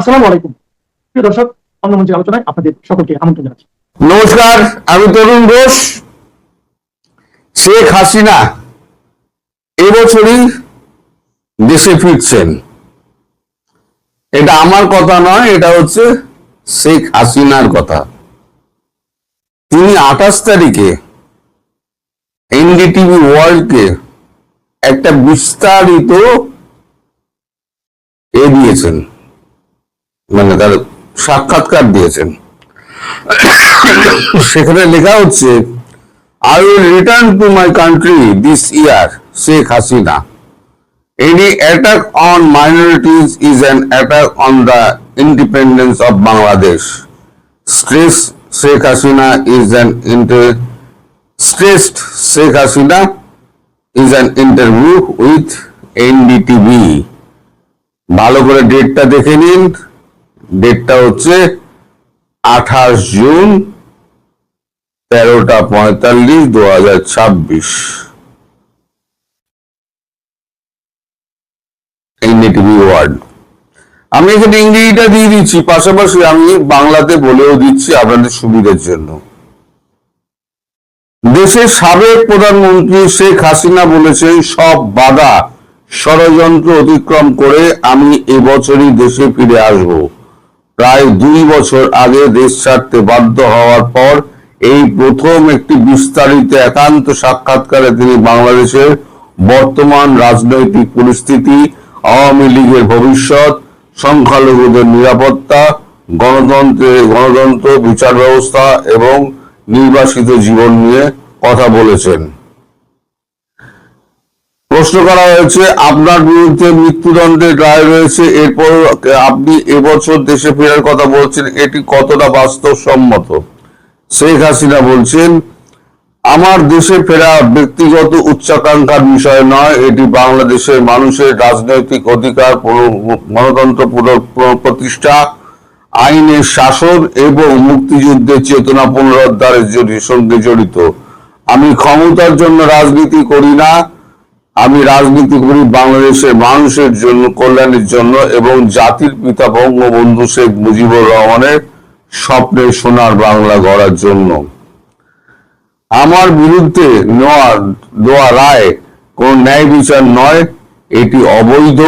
আসসালামু আলাইকুম প্রিয় দর্শক, অন্য মঞ্চের আলোচনায় আপনাদের সকলকে আমন্ত্রণ জানাচ্ছি। নমস্কার, আমি তরুণ ঘোষ। শেখ হাসিনা এবছরই দেশে ফিরছেন। এটা আমার কথা নয়, এটা হচ্ছে শেখ হাসিনার কথা। তিনি 28 তারিখে এনডিটিভি ওয়ার্ল্ডকে একটা বিস্তারিত দিয়েছেন, মানে তার সাক্ষাৎকার দিয়েছেন। সেখানে লেখা হচ্ছে, I will return to my country this year, Sheikh Hasina. Any attack on minorities is an attack on the independence of Bangladesh. Stressed Sheikh Hasina is an interview with NDTV. ভালো করে ডেটটা দেখে নিন। ডেটটা হচ্ছে 28 জুন 13:45 2026। NDTV word. আমি এখানে ইংরেজিটা দিয়ে দিচ্ছি, পাশাপাশি আমি বাংলাতে বলেও দিচ্ছি আপনাদের সুবিধার জন্য। দেশের সাবেক প্রধানমন্ত্রী শেখ হাসিনা বলেছেন, সব বাধা ষড়যন্ত্র অতিক্রম করে আমি এবছরই দেশে ফিরে আসব। প্রায় 2 বছর আগে দেশ ছাড়তে বাধ্য হওয়ার পর এই প্রথম একটি বিস্তারিত একান্ত সাক্ষাৎকারে তিনি বাংলাদেশের বর্তমান রাজনৈতিক পরিস্থিতি, আওয়ামী লীগের ভবিষ্যৎ, সংখ্যালঘুদের নিরাপত্তা, গণতন্ত্র, বিচার ব্যবস্থা এবং নির্বাসিত জীবন নিয়ে কথা বলেছেন। প্রশ্ন করা হয়েছে, আপনার বিরুদ্ধে মৃত্যুদণ্ডের রায় রয়েছে, এরপর আপনি এবছর দেশে ফেরার কথা বলছেন, এটি কতটা বাস্তবসম্মত? শেখ হাসিনা বলছেন, আমার দেশে ফেরা ব্যক্তিগত উচ্চাকাঙ্ক্ষার বিষয় নয়, এটি বাংলাদেশের মানুষের রাজনৈতিক অধিকার, গণতন্ত্র প্রতিষ্ঠা, আইনের শাসন এবং মুক্তিযুদ্ধের চেতনা পুনরুদ্ধারের সঙ্গে জড়িত। আমি ক্ষমতার জন্য রাজনীতি করি না, আমি রাজনীতি করি বাংলাদেশের মানুষের জন্য, কল্যাণের জন্য এবং জাতির পিতা বঙ্গবন্ধু শেখ মুজিবুর রহমানের স্বপ্নের সোনার বাংলা গড়ার জন্য। আমার বিরুদ্ধে দেওয়া রায় কোন ন্যায় বিচার নয়, এটি অবৈধ,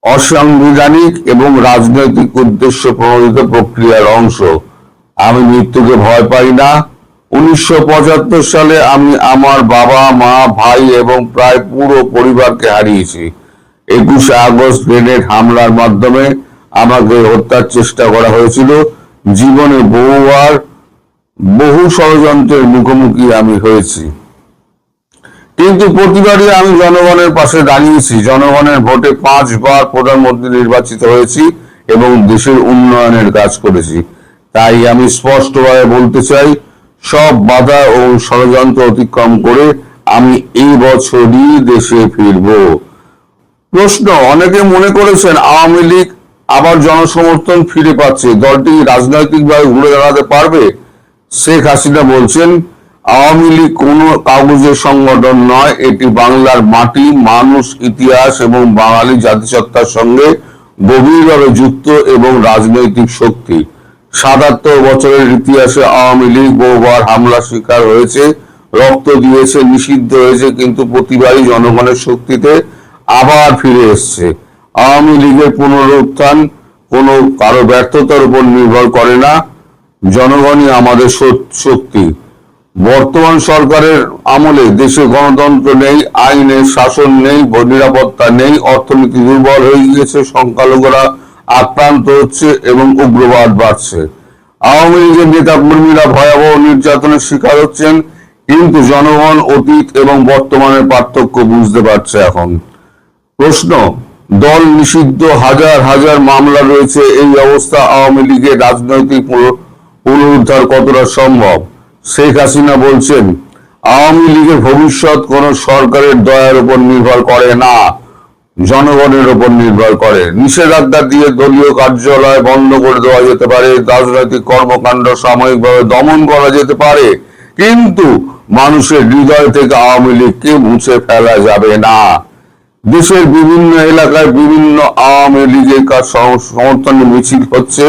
অসাংবিধানিক এবং রাজনৈতিক উদ্দেশ্য প্রণোদিত প্রক্রিয়ার অংশ। আমি মৃত্যুকে ভয় পাই না। 1975 সালে আমি আমার বাবা, মা, ভাই এবং প্রায় পুরো পরিবারকে হারিয়েছি। 21 আগস্ট গ্রেনেড হামলার মাধ্যমে আমাকে হত্যার চেষ্টা করা হয়েছিল। জীবনে বহু ষড়যন্ত্রের মুখোমুখি আমি হয়েছি, কিন্তু প্রতিবারই আমি জনগণের পাশে দাঁড়িয়েছি। জনগণের ভোটে 5 বার প্রধানমন্ত্রী নির্বাচিত হয়েছি এবং দেশের উন্নয়নের কাজ করেছি। তাই আমি স্পষ্টভাবে বলতে চাই, সব বাধা ও ষড়যন্ত্র অতিক্রম করে আমি এই বছরই দেশে ফিরব। প্রশ্ন, অনেকে মনে করেছেন আওয়ামী লীগ আবার জনসমর্থন ফিরে পাচ্ছে, দলটি রাজনৈতিকভাবে ঘুরে দাঁড়াতে পারবে? শেখ হাসিনা বলছেন, আওয়ামী লীগ কোনো কাগজের সংগঠন নয়, এটি বাংলার মাটি, মানুষ, ইতিহাস এবং বাঙালি জাতিসত্তার সঙ্গে গভীরভাবে যুক্ত এবং রাজনৈতিক শক্তি। ৭৭ বছরের ইতিহাসে আওয়ামী লীগ বহুবার হামলার শিকার হয়েছে, রক্ত দিয়েছে, নিষিদ্ধ হয়েছে, কিন্তু প্রতিবারই জনগণের শক্তিতে আবার ফিরে এসছে। আওয়ামী লীগের পুনরুত্থান কোনো কারো ব্যর্থতার উপর নির্ভর করে না, জনগণই আমাদের শক্তি। বর্তমান সরকারের আমলে দেশে গণতন্ত্র নেই, আইনের শাসন নেই, নিরাপত্তা নেই, অর্থনীতি দুর্বল হয়ে গিয়েছে, সংখ্যালঘুরা আক্রান্ত হচ্ছে এবং উগ্রবাদ বাড়ছে। আওয়ামী লীগের নেতা কর্মীরা ভয়াবহ নির্যাতনের শিকার হচ্ছেন, কিন্তু জনগণ অতীত এবং বর্তমানের পার্থক্য বুঝতে পারছে এখন। প্রশ্ন, দল নিষিদ্ধ, হাজার হাজার মামলা রয়েছে, এই অবস্থা আওয়ামী লীগের রাজনৈতিক পুনরুদ্ধার কতটা সম্ভব? শেখ হাসিনা বলছেন, আওয়ামী লীগের ভবিষ্যৎ কোন সরকারের দয়ার উপর নির্ভর করে না, জনগণের উপর নির্ভর করে। নিষেধাজ্ঞা দিয়ে দলীয় কার্যালয় বন্ধ করে দেওয়া যেতে পারে, রাজনৈতিক কর্মকাণ্ড সাময়িকভাবে দমন করা যেতে পারে, কিন্তু মানুষের হৃদয় থেকে আওয়ামী লীগকে মুছে ফেলা যাবে না। দেশের বিভিন্ন এলাকায় বিভিন্ন আওয়ামী লীগের সমর্থনে মিছিল হচ্ছে,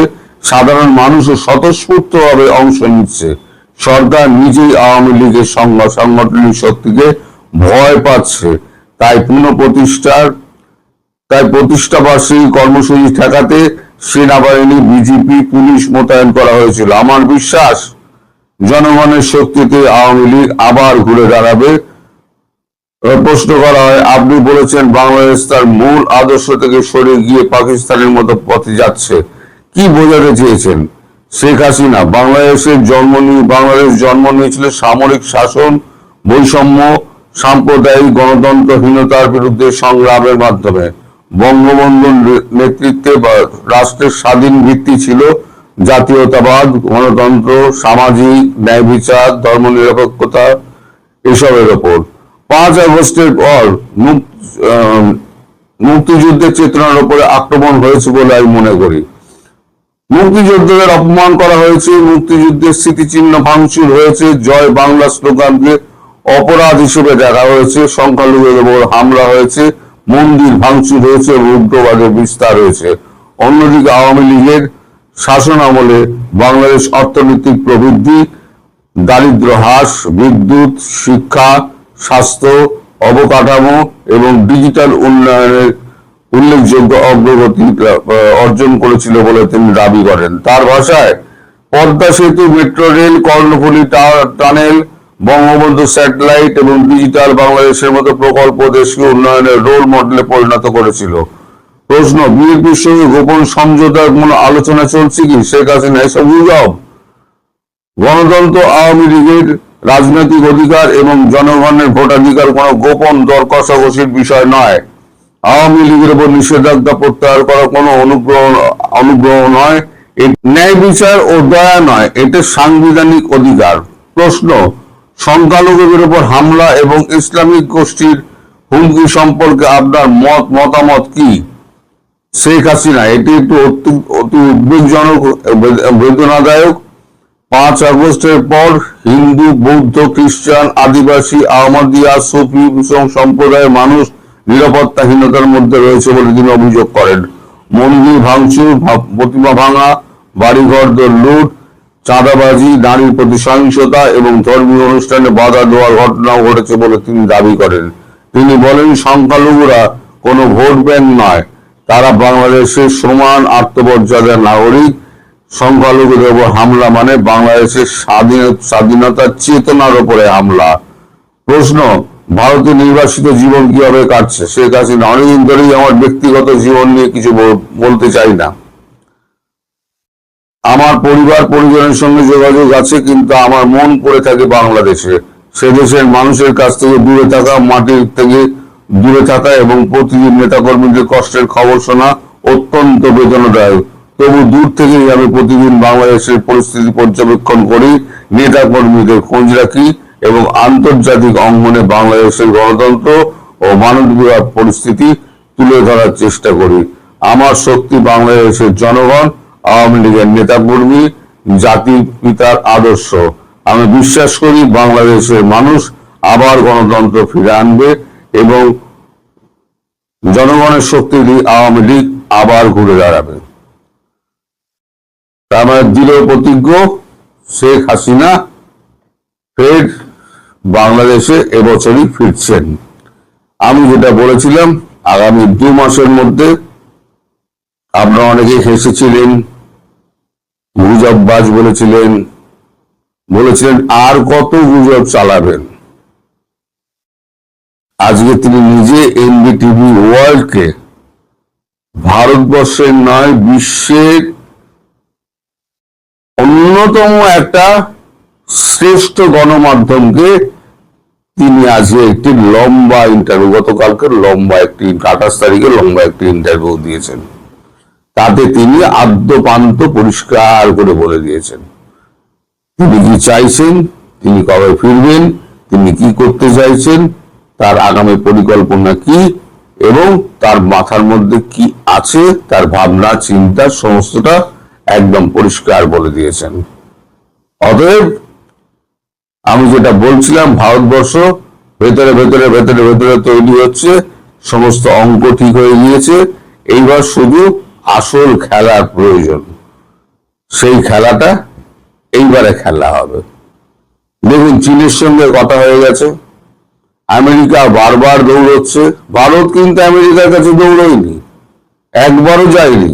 সাধারণ মানুষও স্বতঃস্ফূর্তভাবে অংশ নিচ্ছে। সরকার নিজেই আওয়ামী লীগের সাংগঠনিক শক্তিকে ভয় পাচ্ছে। তাই প্রতিষ্ঠাবার্ষিকী কর্মসূচি ঠেকাতে সেনাবাহিনী, বিজিপি, পুলিশ মোতায়েন করা হয়েছিল। আমার বিশ্বাস জনগণের শক্তিতে আওয়ামী লীগ আবার ঘুরে দাঁড়াবে। প্রশ্ন করা হয়, আপনি বলেছেন বাংলাদেশ তার মূল আদর্শ থেকে সরে গিয়ে পাকিস্তানের মতো পথে যাচ্ছে, কি বোঝাতে চেয়েছেন? শেখ হাসিনা বাংলাদেশ জন্ম নিয়েছিল সামরিক শাসন, বৈষম্য, সাম্প্রদায়িক গণতন্ত্রহীনতার বিরুদ্ধে সংগ্রামের মাধ্যমে। বঙ্গবন্ধুর নেতৃত্বে রাষ্ট্রের স্বাধীন ভিত্তি ছিল জাতীয়তাবাদ, গণতন্ত্র, সামাজিক ন্যায় বিচার, ধর্মনিরপেক্ষতা, এসবের ওপর। 5 আগস্টের পর মুক্তিযুদ্ধের চেতনার উপরে আক্রমণ হয়েছে বলে আমি মনে করি। মুক্তিযোদ্ধাদের অপমান করা হয়েছে, মুক্তিযুদ্ধের স্মৃতিচিহ্ন ভাঙচুর হয়েছে, জয় বাংলা স্লোগানকে অপরাধ হিসেবে দেখা হয়েছে, সংখ্যালঘুদের উপর হামলা হয়েছে, মন্দির ভাঙচুর হয়েছে, উগ্রবাদের বিস্তার হয়েছে। অন্যদিকে আওয়ামী লীগের শাসন আমলে বাংলাদেশ অর্থনৈতিক প্রবৃদ্ধি, দারিদ্র হ্রাস, বিদ্যুৎ, শিক্ষা, স্বাস্থ্য, অবকাঠামো এবং ডিজিটাল উন্নয়নের উল্লেখযোগ্য অগ্রগতি অর্জন করেছিল বলে তিনি দাবি করেন। তার ভাষায়, পদ্মা সেতু, metro rail, Karnaphuli tunnel, Bangabandhu satellite এবং ডিজিটাল বাংলাদেশের মতো প্রকল্প দেশীয় উন্নয়নের রোল মডেলে পরিণত করেছিল। প্রশ্ন, বিএনপির সঙ্গে গোপন সমঝোতার কোন আলোচনা চলছে কি? শেখ হাসিনা এসব গুজব। গণতন্ত্র, আওয়ামী লীগের রাজনৈতিক অধিকার এবং জনগণের ভোটাধিকার কোনো গোপন দর কষাকষির বিষয় নয়। আওয়ামী লীগের উপর নিষেধাজ্ঞা প্রত্যাহার করা কোনো অনুগ্রহ নয়, ন্যায় বিচার ও দয়া নয়, এটা সাংবিধানিক অধিকার। প্রশ্ন, সংখ্যালঘুদের উপর হামলা এবং ইসলামিক গোষ্ঠীর হুমকি সম্পর্কে আপনার মতামত কি? শেখ হাসিনা, এটি একটু অতি উদ্বেগজনক, বেদনাদায়ক। 5 আগস্টের পর হিন্দু, বৌদ্ধ, খ্রিস্টান, আদিবাসী, আহমদিয়া, সুফি সম্প্রদায়ের মানুষ নিরাপত্তাহীনতার মধ্যে রয়েছে বলে তিনি অভিযোগ করেন। মন্দির ভাঙচুর, প্রতিমা ভাঙা, বাড়িঘর লুট, চাঁদাবাজি, নারীর প্রতি সহিংসতা এবং ধর্মীয় অনুষ্ঠানে বাধা দেওয়ার ঘটনাও ঘটেছে বলে তিনি দাবি করেন। তিনি বলেন, সংখ্যালঘুরা কোনো ভোট ব্যাংক নয়, তারা বাংলাদেশের সমান আত্মমর্যাদার নাগরিক। সংখ্যালঘুদের উপর হামলা মানে বাংলাদেশের স্বাধীনতার চেতনার উপরে হামলা। প্রশ্ন, ভারতে নির্বাসিত জীবন কিভাবে কাটছে? শেখ হাসিনা, অনেকদিন ধরেই আমার ব্যক্তিগত জীবন নিয়ে কিছু বলতে চাই না। আমার পরিবার পরিজনের সঙ্গে যোগাযোগ আছে, কিন্তু আমার মন পড়ে থাকে বাংলাদেশে। সে দেশের মানুষের কাছ থেকে দূরে থাকা, মাটির থেকে দূরে থাকা এবং প্রতিদিন নেতাকর্মীদের কষ্টের খবর শোনা অত্যন্ত বেদনাদায়ক। তবু দূর থেকেই আমি প্রতিদিন বাংলাদেশের পরিস্থিতি পর্যবেক্ষণ করি, নেতাকর্মীদের খোঁজ রাখি এবং আন্তর্জাতিক অঙ্গনে বাংলাদেশের গণতন্ত্র ও মানবাধিকার পরিস্থিতি তুলে ধরার চেষ্টা করি। আমার শক্তি বাংলাদেশের জনগণ, আওয়ামী লীগের নেতাকর্মী, জাতির পিতার আদর্শ। আমি বিশ্বাস করি বাংলাদেশের মানুষ আবার গণতন্ত্র ফিরে আনবে এবং জনগণের শক্তি দিয়ে আওয়ামী লীগ আবার ঘুরে দাঁড়াবে। আমার দৃঢ় প্রতিজ্ঞ, শেখ হাসিনা ফের বাংলাদেশে এবছরই ফিরছেন। আমি যেটা বলেছিলাম, আগামী 2 মাসের মধ্যে, আপনারা অনেকে হেসেছিলেন, গুজববাজ বলেছিলেন আর কত গুজব চালাবেন। আজকে তিনি নিজে এনডিটিভি ওয়ার্ল্ডকে ভারতবর্ষের নয়, বিশ্বের অন্যতম একটা শ্রেষ্ঠ গণমাধ্যমকে তিনি আজকে একটি লম্বা ইন্টারভিউ, গতকালকে 28 তারিখে লম্বা একটি ইন্টারভিউ দিয়েছেন। তাতে তিনি আদ্যপান্ত পরিষ্কার করে বলে দিয়েছেন তিনি কি চাইছেন, তিনি কবে ফিরবেন, তিনি কি করতে চাইছেন, তার আগামী পরিকল্পনা কি এবং তার মাথার মধ্যে কি আছে, তার ভাবনা চিন্তা সমস্তটা একদম পরিষ্কার বলে দিয়েছেন। অতএব আমি যেটা বলছিলাম, ভারতবর্ষ ভেতরে ভেতরে ভেতরে ভেতরে তৈরি হচ্ছে, সমস্ত অঙ্ক ঠিক হয়ে গিয়েছে, এইবার শুধু আসল খেলার প্রয়োজন। সেই খেলাটা এইবারে খেলা হবে। দেখুন, চীনের সঙ্গে কথা হয়ে গেছে, আমেরিকা বারবার দৌড়চ্ছে, ভারত কিন্তু আমেরিকার কাছে দৌড়ায়নি, একবারও যায়নি,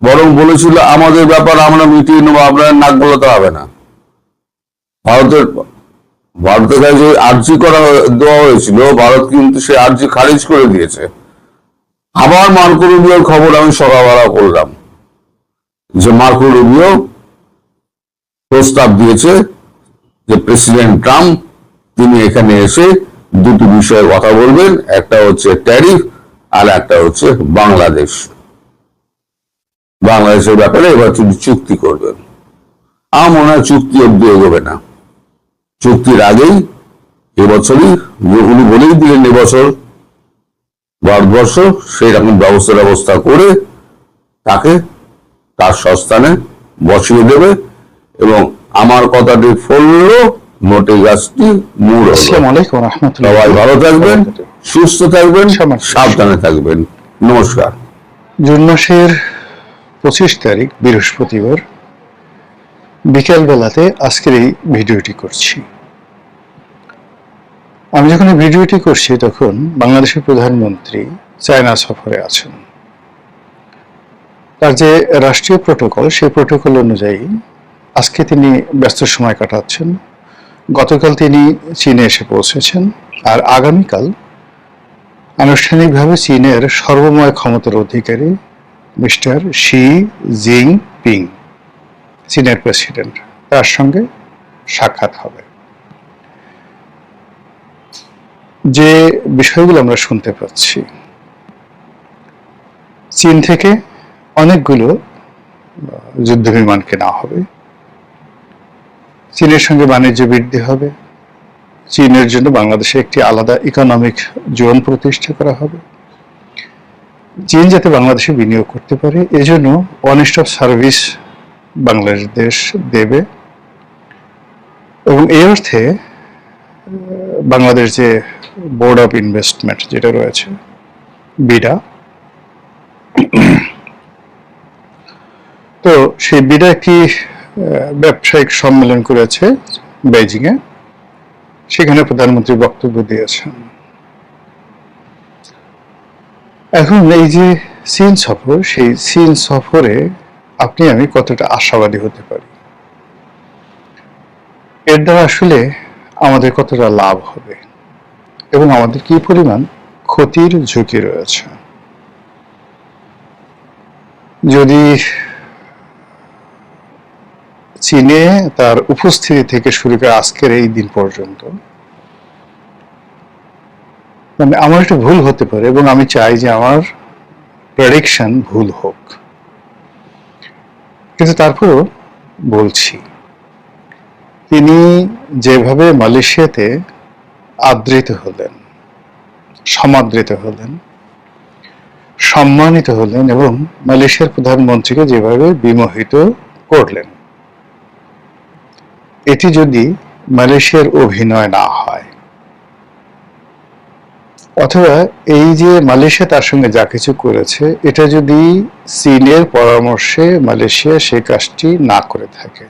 বরং বলেছিল আমাদের ব্যাপার আমরা মিটিয়ে নেবো, আপনার নাক গলাতে হবে না। ভারতের কাছে আর্জি দেওয়া হয়েছিল, ভারত কিন্তু সে আর্জি খারিজ করে দিয়েছে। আবার মার্কো রুবিওর খবর আমি সকালবেলা করলাম যে মার্কো রুবিও প্রস্তাব দিয়েছে যে প্রেসিডেন্ট ট্রাম্প তিনি এখানে এসে দুটি বিষয়ে কথা বলবেন, একটা হচ্ছে ট্যারিফ আর একটা হচ্ছে বাংলাদেশের ব্যাপারে এবার তিনি চুক্তি করবেন। আমার মনে হয় চুক্তি অব্দি এগোবে না, চুক্তির আগেই এবছরই উনি বলেই দিলেন এবছর ভারতবর্ষ সেই রকম ব্যবস্থা করে তাকে তার সস্থানে বসিয়ে দেবে, এবং আমার কথাটি ফললো, নোটে গাছটি মূল। আসসালামু আলাইকুম ওয়া রাহমাতুল্লাহ। সবাই ভালো থাকবেন, সুস্থ থাকবেন, সাবধানে থাকবেন। নমস্কার। জুন মাসের 25 তারিখ বৃহস্পতিবার বিকেল বেলাতে আজকের এই ভিডিওটি করছি। আমি যখন এই ভিডিওটি করছি তখন বাংলাদেশের প্রধানমন্ত্রী চায়না সফরে আছেন। তার যে রাষ্ট্রীয় প্রটোকল, সেই প্রটোকল অনুযায়ী আজকে তিনি ব্যস্ত সময় কাটাচ্ছেন। গতকাল তিনি চীনে এসে পৌঁছেছেন, আর আগামীকাল আনুষ্ঠানিকভাবে চীনের সর্বময় ক্ষমতার অধিকারী মিস্টার শি জিনপিং, চীনের প্রেসিডেন্ট, তার সঙ্গে সাক্ষাৎ হবে। যে বিষয়গুলো আমরা শুনতে পাচ্ছি, চীন থেকে অনেকগুলো যুদ্ধ বিমান কেনা হবে, চীনের সঙ্গে বাণিজ্য বৃদ্ধি হবে, চীনের জন্য বাংলাদেশে একটি আলাদা ইকোনমিক জোন প্রতিষ্ঠা করা হবে, চীন যাতে বাংলাদেশে বিনিয়োগ করতে পারে এজন্য ওয়ান স্টপ সার্ভিস বাংলাদেশ দেবে, এবং এই অর্থে বাংলাদেশ যে বোর্ড অফ ইনভেস্টমেন্ট যেটা রয়েছে বিডা, তো সেই বিডা একটি ব্যবসায়িক সম্মেলন করেছে বেইজিংয়ে, সেখানে প্রধানমন্ত্রী বক্তব্য দিয়েছেন। এখন এই যে চীন সফর, সেই চীন সফরে আপনি আমি কতটা আশাবাদী হতে পারি, এর দ্বারা আসলে আমাদের কতটা লাভ হবে এবং আমাদের কি পরিমাণ ক্ষতির ঝুঁকি রয়েছে। যদি চীনে তার উপস্থিতি থেকে শুরু করে আজকের এই দিন পর্যন্ত, মানে আমার একটু ভুল হতে পারে এবং আমি চাই যে আমার প্রেডিকশন ভুল হোক, কিন্তু তারপরও বলছি, তিনি যেভাবে মালয়েশিয়াতে আদৃত হলেন, সমাদৃত হলেন, সম্মানিত হলেন এবং মালয়েশিয়ার প্রধানমন্ত্রীকে যেভাবে বিমোহিত করলেন, এটি যদি মালয়েশিয়ার অভিনয় না হয়, অথবা এই যে মালয়েশিয়া তার সঙ্গে যা কিছু করেছে এটা যদি চীনের পরামর্শে মালয়েশিয়া সে কাজটি না করে থাকে,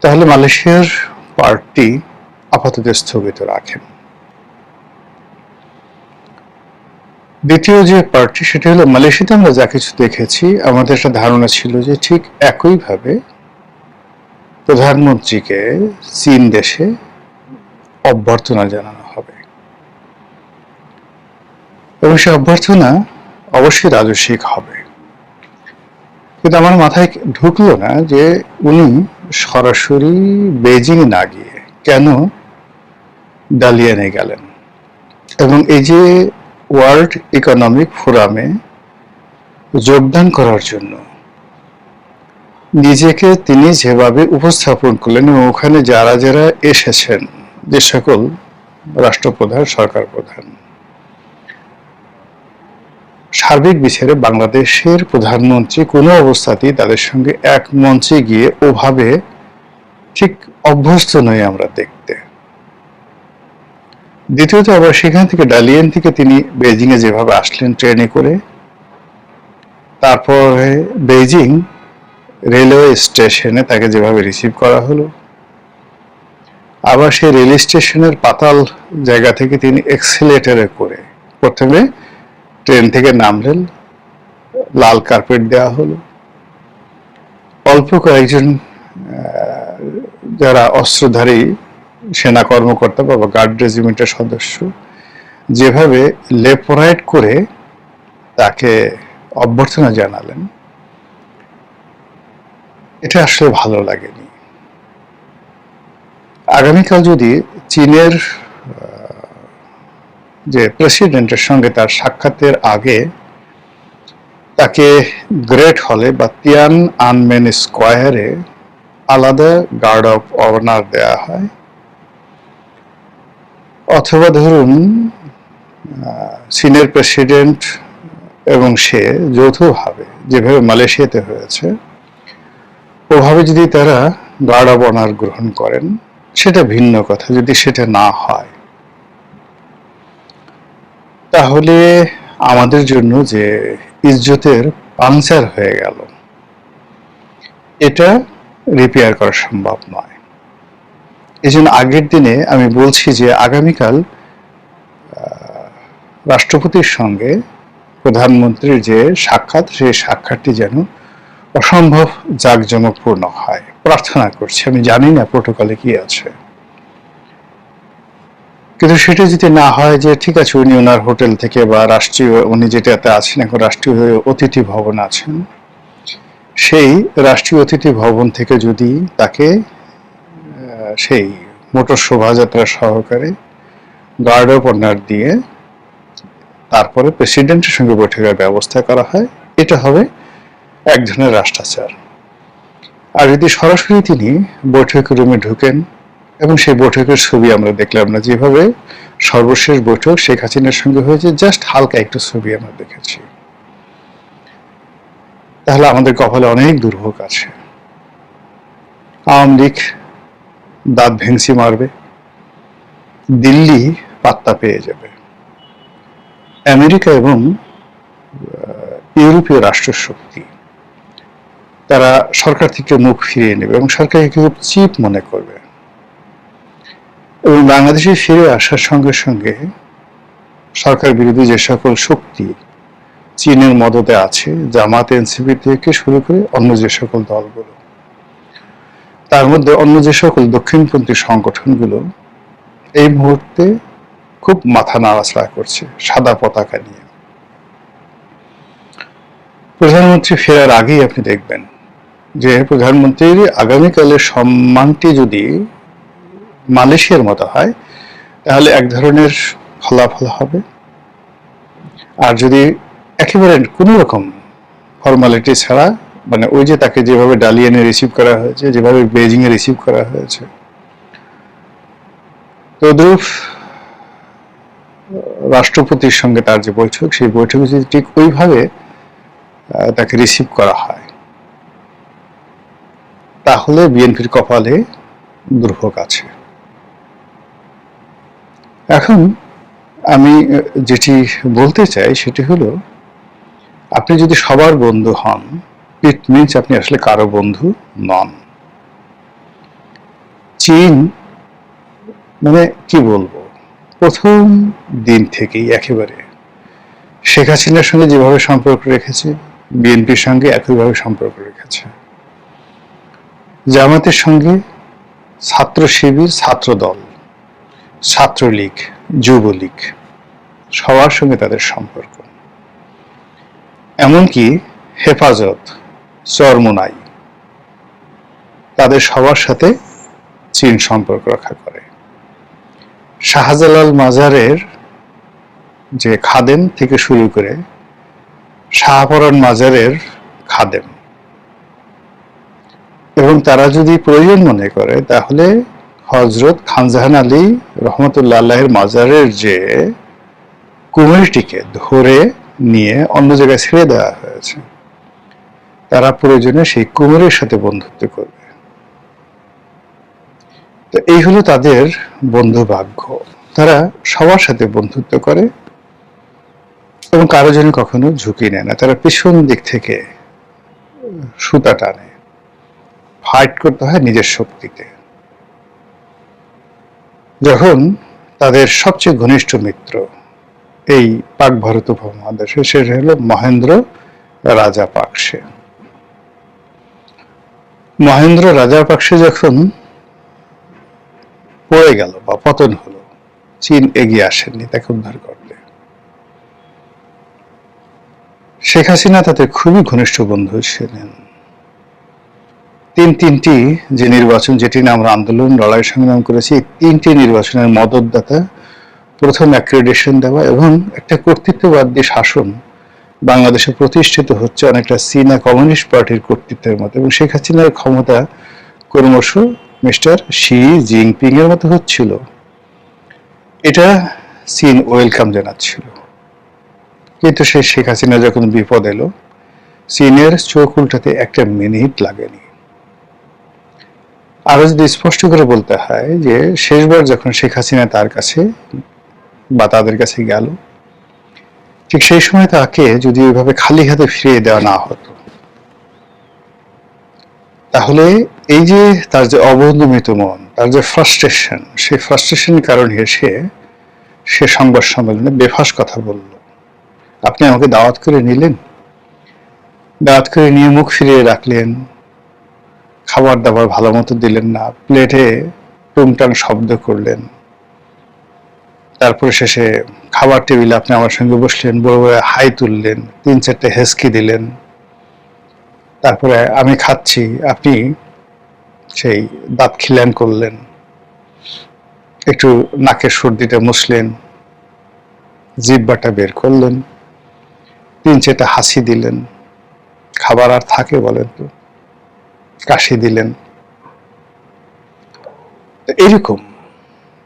তাহলে মালয়েশিয়ার পার্টি আপাতত স্থগিত রাখেন। দ্বিতীয় যে পার্টি, সেটা হলো মালয়েশিয়াতে আমরা যা কিছু দেখেছি, আমাদের একটা ধারণা ছিল যে ঠিক একইভাবে প্রধানমন্ত্রীকে চীন দেশে অভ্যর্থনা জানানো হবে, এবং সে অভ্যর্থনা অবশ্যই রাজস্বিক হবে। কিন্তু আমার মাথায় ঢুকলো না যে উনি সরাসরি বেজিং না গিয়ে কেন ডালিয়ানে গেলেন, এবং এই যে ওয়ার্ল্ড ইকোনমিক ফোরামে যোগদান করার জন্য নিজেকে তিনি যেভাবে উপস্থাপন করলেন, এবং ওখানে যারা যারা এসেছেন, যে সকল রাষ্ট্রপ্রধান, সরকার প্রধান, সার্বিক বিচারে বাংলাদেশের প্রধানমন্ত্রী কোনো অবস্থাতেই তাদের সঙ্গে এক মঞ্চে গিয়ে ওভাবে ঠিক অভ্যস্ত নই আমরা দেখতে। দ্বিতীয়ত আবার সেখান থেকে ডালিয়ান থেকে তিনি বেইজিং এ যেভাবে আসলেন ট্রেনে করে, তারপরে বেইজিং রেলওয়ে স্টেশনে তাকে যেভাবে রিসিভ করা হলো, আবার সেই রেল স্টেশনের পাতাল জায়গা থেকে তিনি এক্সিলেটরে করে প্রথমে ট্রেন থেকে নামলেন, লাল কার্পেট দেওয়া হলো, অল্প কয়েকজন যারা অস্ত্রধারী সেনা কর্মকর্তা বা গার্ড রেজিমেন্টের সদস্য যেভাবে লেপরাইড করে তাকে অভ্যর্থনা জানালেন, এটা আসলে ভালো লাগেনি। আগামীকাল যদি চীনের যে প্রেসিডেন্টের সঙ্গে তার সাক্ষাতের আগে তাকে গ্রেট হলে বা তিয়ান আনমেন স্কোয়ারে আলাদা গার্ড অফ অনার দেয়া হয়, অথবা ধরুন চীনের প্রেসিডেন্ট এবং সে যৌথভাবে যেভাবে মালয়েশিয়াতে হয়েছে ওভাবে যদি তারা গার্ড অফ অনার গ্রহণ করেন, সেটা ভিন্ন কথা। যদি সেটা না হয় তাহলে আমাদের জন্য যে ইজ্জতের পাংচার হয়ে গেল, এটা রিপেয়ার করা সম্ভব নয়। এই জন্য আগের দিনে আমি বলছি যে আগামীকাল রাষ্ট্রপতির সঙ্গে প্রধানমন্ত্রীর যে সাক্ষাৎ, সেই সাক্ষাৎটি যেন অসম্ভব জাঁকজমকপূর্ণ হয়, প্রার্থনা করছি। আমি জানি না প্রোটোকলে কি আছে, কিন্তু সেটা যদি না হয় যে ঠিক আছে উনি ওনার হোটেল থেকে বা রাষ্ট্রীয়, উনি যেটাতে আছেন এখন রাষ্ট্রীয় অতিথি ভবন আছেন, সেই রাষ্ট্রীয় অতিথি ভবন থেকে যদি তাকে সেই মোটর শোভাযাত্রা সহকারে গার্ড অফ অনার দিয়ে তারপরে প্রেসিডেন্টের সঙ্গে বৈঠকের ব্যবস্থা করা হয়, এটা হবে এক ধরনের রাষ্ট্রাচার। আর যদি সরাসরি তিনি বৈঠক রুমে ঢুকেন, এবং সেই বৈঠকের ছবি আমরা দেখলাম না, যেভাবে সর্বশেষ বৈঠক শেখ হাসিনার সঙ্গে হয়েছে, জাস্ট হালকা একটু ছবি আমরা দেখেছি, তাহলে আমাদের কপালে অনেক দুর্ভোগ আছে। আওয়ামী লীগ দাঁত ভেঙচি মারবে, দিল্লি পাত্তা পেয়ে যাবে, আমেরিকা এবং ইউরোপীয় রাষ্ট্রশক্তি তারা সরকার থেকে মুখ ফিরিয়ে নেবে এবং সরকারকে খুব চিপ মনে করবে, এবং বাংলাদেশে ফিরে আসার সঙ্গে সঙ্গে সরকার বিরোধী যে সকল শক্তি চীনের মদতে আছে, জামাত এনসিপি থেকে শুরু করে অন্য যে সকল দলগুলো, তার মধ্যে অন্য যে সকল দক্ষিণপন্থী সংগঠনগুলো এই মুহূর্তে খুব মাথা নাড়াচাড়া করছে সাদা পতাকা নিয়ে। প্রধানমন্ত্রী ফেরার আগেই আপনি দেখবেন যে প্রধানমন্ত্রীর আগামীকালের সম্মানটি যদি মালয়েশিয়ার মতো হয় তাহলে এক ধরনের ফলাফল হবে, আর যদি একেবারে কোনো রকম ফর্মালিটি ছাড়া, মানে ওই যে তাকে যেভাবে ডালিয়ানে রিসিভ করা হয়েছে, যেভাবে বেইজিং এ রিসিভ করা হয়েছে, তদ্রূপ রাষ্ট্রপতির সঙ্গে তার যে বৈঠক, সেই বৈঠকে যদি ঠিক ওইভাবে তাকে রিসিভ করা হয় তাহলে বিএনপির কপালে দুর্ভোগ আছে। এখন আমি যেটি বলতে চাই সেটি হলো, আপনি যদি সবার বন্ধু হন, ইট মিনস আপনি আসলে কারো বন্ধু নন। চীন মানে কি বলবো, প্রথম দিন থেকেই একেবারে শেখ হাসিনার সঙ্গে যেভাবে সম্পর্ক রেখেছে, বিএনপির সঙ্গে একইভাবে সম্পর্ক রেখেছে, জামাতের সঙ্গে, ছাত্র শিবির, ছাত্র দল, ছাত্রলীগ, যুবলীগ, সবার সঙ্গে তাদের সম্পর্ক, এমনকি হেফাজত, চরমোনাই, তাদের সবার সাথে চীন সম্পর্ক রক্ষা করে। শাহজালাল মাজারের যে খাদেম থেকে শুরু করে শাহপরান মাজারের খাদেম, এবং তারা যদি প্রয়োজন মনে করে তাহলে হযরত খানজাহান আলী রহমতুল্লাহ আলাইহির মাজারের যে কুমিরটিকে ধরে নিয়ে অন্য জায়গায় ছেড়ে দেওয়া হয়েছে, তারা প্রয়োজনে সেই কুমিরের সাথে বন্ধুত্ব করবে। তো এই হলো তাদের বন্ধু ভাগ্য। তারা সবার সাথে বন্ধুত্ব করে এবং কারো জন্য কখনো ঝুঁকি নেয় না। তারা পিছন দিক থেকে সুতা টানে, ফাইট করতে হয় নিজের শক্তিতে। যখন তাদের সবচেয়ে ঘনিষ্ঠ মিত্র এই পাক ভারত উপমহাদেশে, সেটা হলো মহেন্দ্র রাজাপাকসে। মহেন্দ্র রাজাপাকসে যখন পড়ে গেল বা পতন হলো, চীন এগিয়ে আসেননি তাকে উদ্ধার করতে। শেখ হাসিনা তাদের খুবই ঘনিষ্ঠ বন্ধু ছিলেন। তিনটি যে নির্বাচন, যেটি নিয়ে আমরা আন্দোলন লড়াই সংগ্রাম করেছি, তিনটি নির্বাচনের মদতদাতা, প্রথম অ্যাক্রেডিটেশন দেওয়া এবং একটা কর্তৃত্ববাদী শাসন বাংলাদেশে প্রতিষ্ঠিত হচ্ছে অনেকটা চীনা কমিউনিস্ট পার্টির কর্তৃত্বের মতো, এবং শেখ হাসিনার ক্ষমতা ক্রমশ মিস্টার শি জিনপিং এর মতো হচ্ছিল। এটা চীন ওয়েলকাম জানাচ্ছিল। কিন্তু সেই শেখ হাসিনা যখন বিপদ এলো, চীনের চোখ উল্টাতে একটা মিনিট লাগেনি। আরো যদি স্পষ্ট করে বলতে হয় যে শেষবার যখন শেখ হাসিনা তার কাছে বা তাদের কাছে গেল, ঠিক সেই সময় তাকে যদি ওইভাবে খালি হাতে ফিরিয়ে দেওয়া না হতো, তাহলে এই যে তার যে অবদমিত মন, তার যে ফ্রাস্ট্রেশন, সেই ফ্রাস্ট্রেশনের কারণে সে সংবাদ সম্মেলনে বেফাস কথা বলল। আপনি আমাকে দাওয়াত করে নিলেন, দাওয়াত করে নিয়ে মুখ ফিরিয়ে রাখলেন, খাবার দাবার ভালো মতো দিলেন না, প্লেটে টুংটাং শব্দ করলেন, তারপরে শেষে খাবার টেবিলে আপনি আমার সঙ্গে বসলেন, বড় বড় হাই তুললেন, 3-4টে হেসকি দিলেন, তারপরে আমি খাচ্ছি, আপনি সেই দাঁত খিলান করলেন, একটু নাকের সর্দিটা মুছলেন, জিহ্বাটা বের করলেন, 3-4টে হাসি দিলেন। খাবার আর থাকে বলেন তো? কাশি দিলেন। এইরকম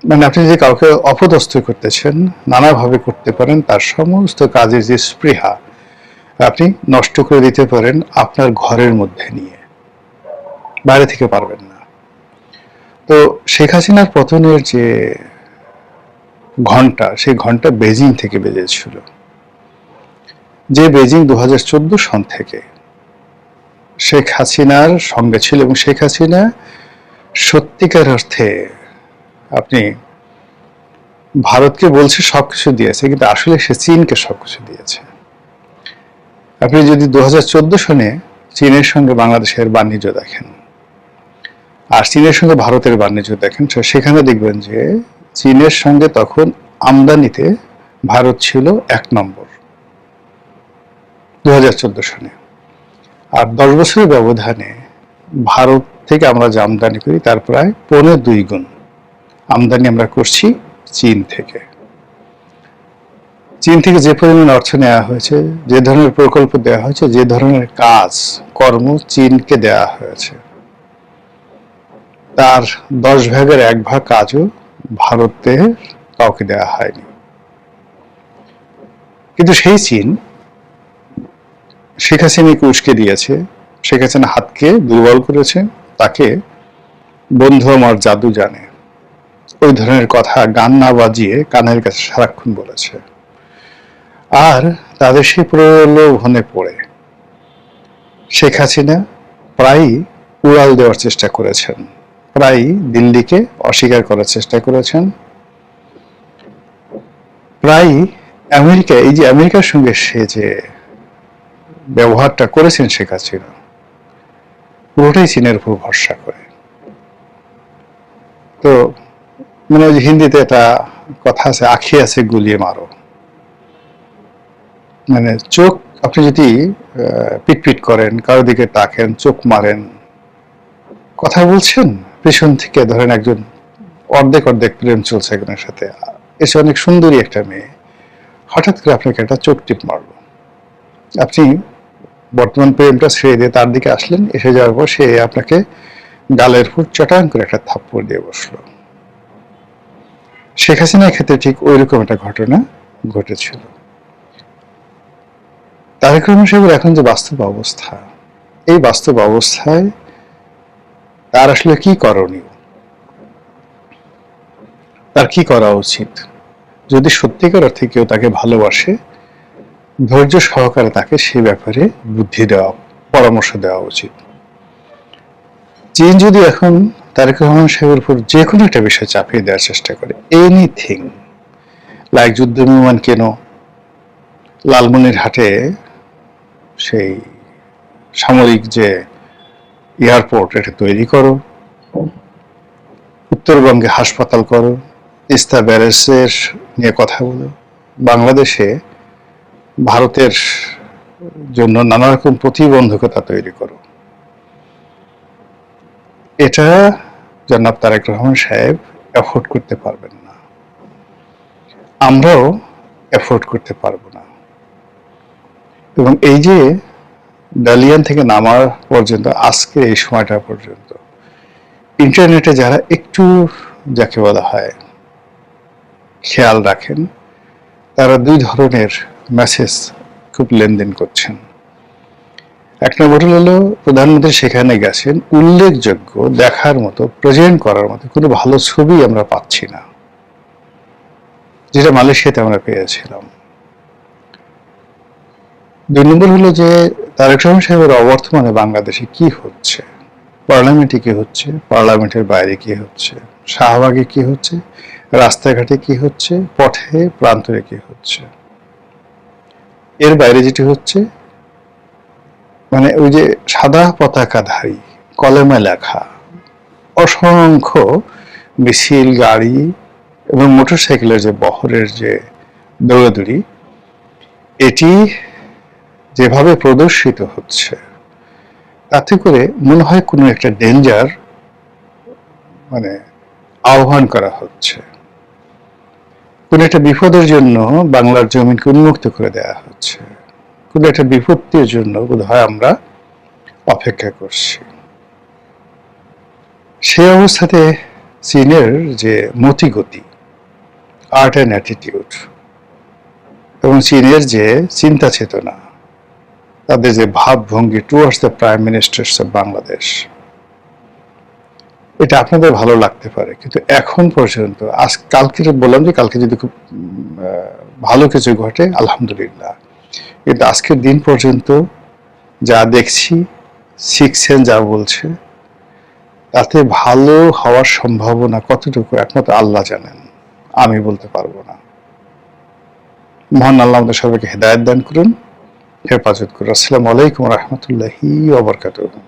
মানে আপনি যে কাউকে অপদস্থ করতেছেন, নানাভাবে করতে পারেন, তার সমস্ত কাজের যে স্পৃহা আপনি নষ্ট করে দিতে পারেন আপনার ঘরের মধ্যে নিয়ে, বাইরে থেকে পারবেন না। তো শেখ হাসিনার পতনের যে ঘন্টা, সেই ঘন্টা বেজিং থেকে বেজেছিল, যে বেজিং 2014 সন থেকে শেখ হাসিনার সঙ্গে ছিল, এবং শেখ হাসিনা সত্যিকার অর্থে আপনি ভারতকে বলছে সবকিছু দিয়েছে, কিন্তু আসলে সে চীনকে সবকিছু দিয়েছে। আপনি যদি 2014 সনে চীনের সঙ্গে বাংলাদেশের বাণিজ্য দেখেন আর চীনের সঙ্গে ভারতের বাণিজ্য দেখেন, সেখানে দেখবেন যে চীনের সঙ্গে তখন আমদানিতে ভারত ছিল 1 নম্বর 2014 সনে। আর 10 বছরের ব্যবধানে ভারত থেকে আমরা যে আমদানি করি তার প্রায় 2.5 গুণ আমদানি আমরা করছি চীন থেকে। চীন থেকে যে পরিমাণ অর্থ নেওয়া হয়েছে, যে ধরনের প্রকল্প দেওয়া হয়েছে, যে ধরনের কাজ কর্ম চীনকে দেওয়া হয়েছে, তার 10 ভাগের 1 ভাগ কাজও ভারতে কাউকে দেওয়া হয়নি। কিন্তু সেই চীন শেখ হাসিনাকে উস্কে দিয়েছে, শেখ হাসিনা হাতকে দুর্বল করেছে, তাকে বন্ধু আমার জাদু জানে ওই ধরনের কথা গান না বাজিয়ে কানের কাছে সারাক্ষণ বলেছে। আর তাদের সেই প্রলোভনে পড়ে শেখ হাসিনা প্রায়ই উড়াল দেওয়ার চেষ্টা করেছেন, প্রায়ই দিল্লিকে অস্বীকার করার চেষ্টা করেছেন, প্রায়ই আমেরিকা, এই যে আমেরিকার সঙ্গে সে যে ব্যবহারটা করেছেন শেখ হাসিনা, পুরোটাই চীনের উপর ভরসা করে। তো মানে হিন্দিতে একটা কথা আছে, আখি আছে গুলিয়ে মারো। মানে চোখ আপনি যদি পিটপিট করেন, কারো দিকে তাকেন, চোখ মারেন, কথা বলছেন, পেছন থেকে ধরেন একজন অর্ধেক প্রেম চলছে একজনের সাথে, এসে অনেক সুন্দরী একটা মেয়ে হঠাৎ করে আপনাকে একটা চোখ টিপ মারলো, আপনি বর্তমান প্রেমটা ছেড়ে দিয়ে তার দিকে আসলেন, এসে যাওয়ার পর সে আপনাকে গালের উপর চটাং করে একটা থাপ্পড় দিয়ে বসলো। শেখ হাসিনার ক্ষেত্রে ঠিক ওইরকম একটা ঘটনা ঘটেছিল। তারেক রহমান সাহেবের এখন যে বাস্তব অবস্থা, এই বাস্তব অবস্থায় তার আসলে কি করণীয়? তার কি করা উচিত? যদি সত্যিকার অর্থে কেউ তাকে ভালোবাসে, ধৈর্য সহকারে তাকে সে ব্যাপারে বুদ্ধি দেওয়া, পরামর্শ দেওয়া উচিত। চীন যদি এখন তারেক রহমান সাহেবের উপর যে কোনো একটা বিষয় চাপিয়ে দেওয়ার চেষ্টা করে, এনিথিং লাইক যুদ্ধ বিমান কেন, লালমনিরহাটে সেই সামরিক যে এয়ারপোর্ট এটা তৈরি করো, উত্তরবঙ্গে হাসপাতাল করো, তিস্তা ব্যারেজের নিয়ে কথা বলো, বাংলাদেশে ভারতের জন্য নানা রকম প্রতিবন্ধকতা তৈরি করো, এটা জনাব তারেক রহমান সাহেব এফোর্ড করতে পারবেন না, আমরাও এফোর্ড করতে পারবো না। এবং এই যে ডালিয়ান থেকে নামার পর্যন্ত আজকে এই সময়টা পর্যন্ত ইন্টারনেটে যারা একটু যাকে বলা হয় খেয়াল রাখেন, তারা দুই ধরনের মেসেজ খুব লেনদেন করছেন। এক নম্বর হলো প্রধানমন্ত্রী সেখানে গেছেন, উল্লেখযোগ্য দেখার মতো প্রেজেন্ট করার মতো কোনো ভালো ছবি আমরা পাচ্ছি না, যেটা মালয়েশিয়াতে আমরা পেয়েছিলাম। দুই নম্বর হলো যে তারেক রহমান সাহেবের অবর্তমানে বাংলাদেশে কি হচ্ছে, পার্লামেন্টে কি হচ্ছে, পার্লামেন্টের বাইরে কি হচ্ছে, শাহবাগে কি হচ্ছে, রাস্তাঘাটে কি হচ্ছে, পথে প্রান্তরে কি হচ্ছে, এর বাইরে যেটি হচ্ছে মানে ওই যে সাদা পতাকাধারী কলমে লেখা অসংখ্য মিছিল, গাড়ি এবং মোটরসাইকেলের যে বহরের যে দৌড়াদৌড়ি, এটি যেভাবে প্রদর্শিত হচ্ছে তাতে করে মনে হয় কোনো একটা ডেঞ্জার মানে আহ্বান করা হচ্ছে, কোনো একটা বিপদের জন্য বাংলার জমিনকে উন্মুক্ত করে দেওয়া হচ্ছে, কোনো একটা বিপত্তির জন্য বোধহয় আমরা অপেক্ষা করছি। সেই অবস্থাতে চীনের যে মতিগতি, আর্ট অ্যান্ড অ্যাটিটিউড এবং চীনের যে চিন্তা চেতনা, তাদের যে ভাবভঙ্গি towards the prime ministers of Bangladesh, এটা আপনাদের ভালো লাগতে পারে, কিন্তু এখন পর্যন্ত কালকে বললাম যে কালকে যদি খুব ভালো কিছু ঘটে আলহামদুলিল্লাহ, কিন্তু আজকের দিন পর্যন্ত যা দেখছি, শিখছেন যা বলছে, তাতে ভালো হওয়ার সম্ভাবনা কতটুকু একমাত্র আল্লাহ জানেন, আমি বলতে পারবো না। মহান আল্লাহ আমাদের সবাইকে হেদায়েত দান করুন, হেফাজত করুন। আসসালামু আলাইকুম ওয়া রাহমাতুল্লাহি ওয়া বারাকাতুহু।